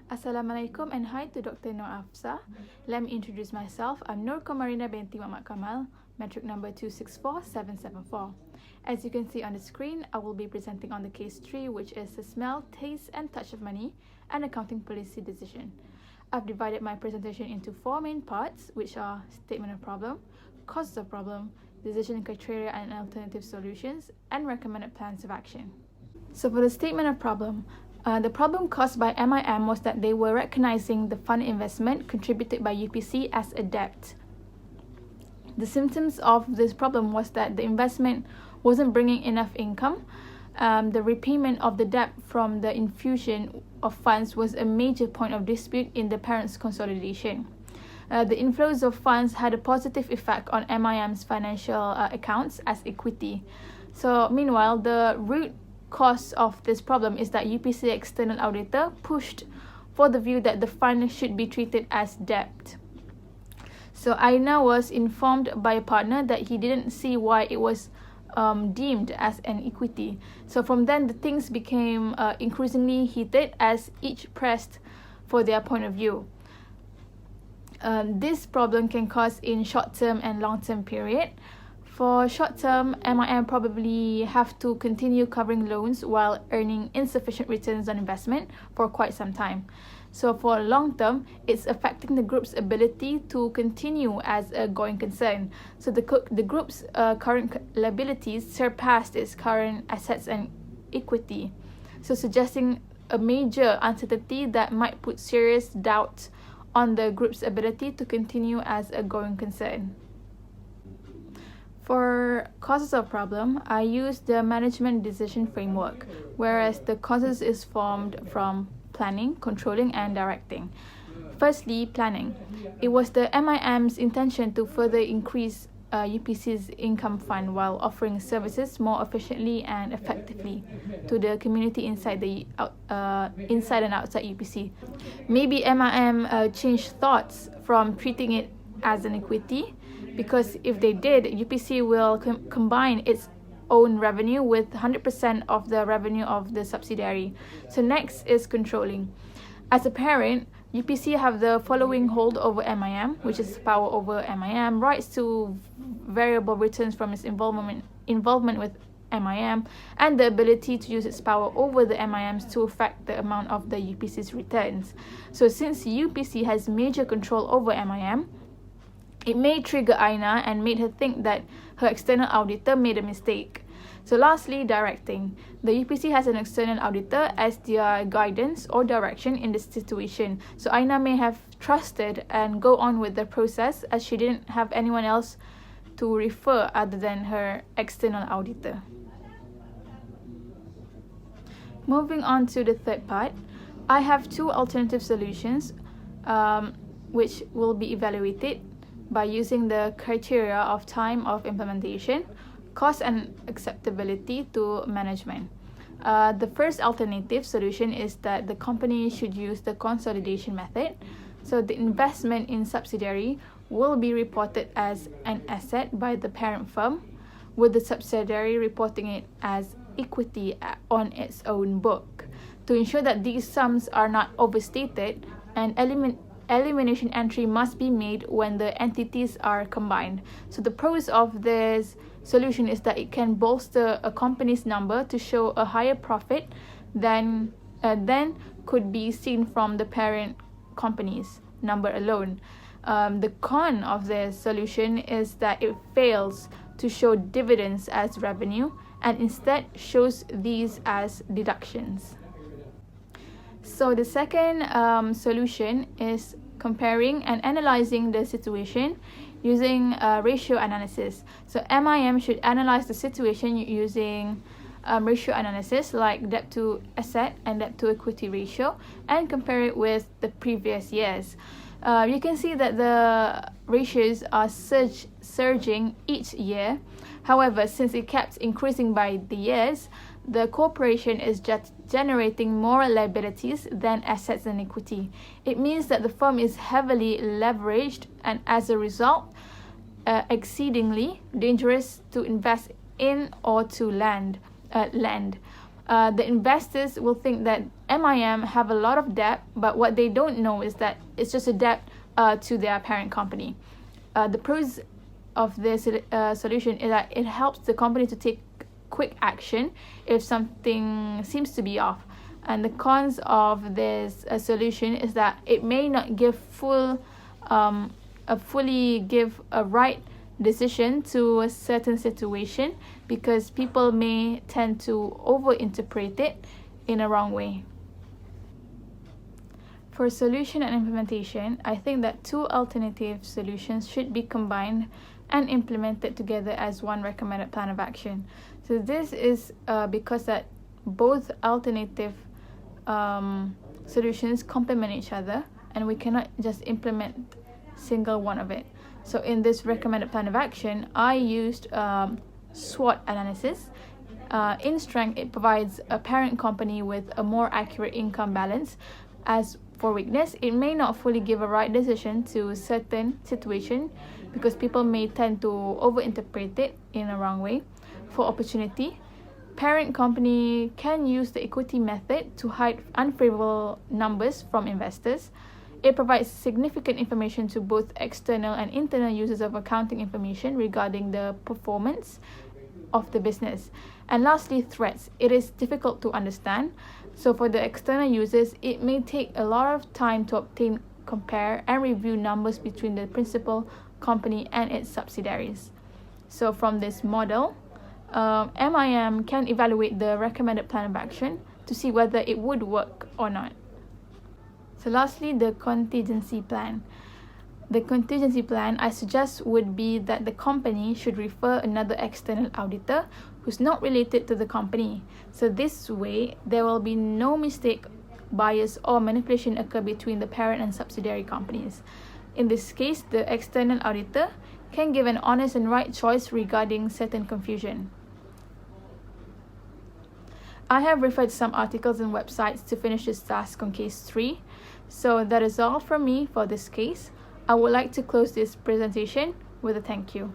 Assalamualaikum and hi to Dr. Nur Afsa. Let me introduce myself. I'm Nur Komarina binti Muhammad Kamal, metric number 264774. As you can see on the screen, I will be presenting on the case 3, which is the smell, taste and touch of money and accounting policy decision. I've divided my presentation into 4 main parts, which are statement of problem, causes of problem, decision criteria and alternative solutions, and recommended plans of action. So for the statement of problem, the problem caused by MIM was that they were recognizing the fund investment contributed by UPC as a debt. The symptoms of this problem was that the investment wasn't bringing enough income. The repayment of the debt from the infusion of funds was a major point of dispute in the parents' consolidation. The inflows of funds had a positive effect on MIM's financial accounts as equity. So meanwhile, the root cause of this problem is that UPC external auditor pushed for the view that the fund should be treated as debt. So Aina was informed by a partner that he didn't see why it was deemed as an equity. So from then, the things became increasingly heated as each pressed for their point of view. This problem can cause in short-term and long-term period. For short-term, MIM probably have to continue covering loans while earning insufficient returns on investment for quite some time. So for long-term, it's affecting the group's ability to continue as a going concern. So the group's current liabilities surpassed its current assets and equity, so suggesting a major uncertainty that might put serious doubt on the group's ability to continue as a going concern. For causes of problem, I use the management decision framework, whereas the causes is formed from planning, controlling and directing. Firstly, planning. It was the MIM's intention to further increase UPC's income fund while offering services more efficiently and effectively to the community inside and outside UPC. Maybe MIM changed thoughts from treating it as an equity, because if they did, UPC will combine its own revenue with 100% of the revenue of the subsidiary. So next is controlling. As a parent, UPC have the following hold over MIM, which is power over MIM, rights to variable returns from its involvement with MIM, and the ability to use its power over the MIMs to affect the amount of the UPC's returns. So since UPC has major control over MIM, it may trigger Aina and made her think that her external auditor made a mistake. So lastly, directing. The UPC has an external auditor as their guidance or direction in this situation. So Aina may have trusted and go on with the process as she didn't have anyone else to refer other than her external auditor. Moving on to the third part, I have 2 alternative solutions which will be evaluated by using the criteria of time of implementation, cost and acceptability to management. The first alternative solution is that the company should use the consolidation method. So the investment in subsidiary will be reported as an asset by the parent firm, with the subsidiary reporting it as equity on its own book. To ensure that these sums are not overstated, an elimination entry must be made when the entities are combined. So the pros of this solution is that it can bolster a company's number to show a higher profit than could be seen from the parent company's number alone. The con of this solution is that it fails to show dividends as revenue and instead shows these as deductions. So the second solution is comparing and analyzing the situation using ratio analysis. So MIM should analyze the situation using ratio analysis like debt to asset and debt to equity ratio and compare it with the previous years. You can see that the ratios are surging each year. However, since it kept increasing by the years, the corporation is just generating more liabilities than assets and equity. It means that the firm is heavily leveraged and as a result, exceedingly dangerous to invest in or to lend. The investors will think that MIM have a lot of debt, but what they don't know is that it's just a debt to their parent company. The pros of this solution is that it helps the company to take quick action if something seems to be off. And the cons of this solution is that it may not give fully give a right decision to a certain situation, because people may tend to overinterpret it in a wrong way. For solution and implementation, I think that two alternative solutions should be combined and implemented together as one recommended plan of action. So this is because that both alternative solutions complement each other, and we cannot just implement single one of it. So in this recommended plan of action, I used SWOT analysis. In strength, it provides a parent company with a more accurate income balance. As for weakness, it may not fully give a right decision to a certain situation, because people may tend to overinterpret it in a wrong way. For opportunity, parent company can use the equity method to hide unfavorable numbers from investors. It provides significant information to both external and internal users of accounting information regarding the performance of the business. And lastly, threats. It is difficult to understand. So for the external users, it may take a lot of time to obtain, compare, and review numbers between the principal company and its subsidiaries. So from this model, MIM can evaluate the recommended plan of action to see whether it would work or not. So lastly, the contingency plan. The contingency plan I suggest would be that the company should refer another external auditor who's not related to the company. So this way, there will be no mistake, bias, or manipulation occur between the parent and subsidiary companies. In this case, the external auditor can give an honest and right choice regarding certain confusion. I have referred some articles and websites to finish this task on case 3. So that is all from me for this case. I would like to close this presentation with a thank you.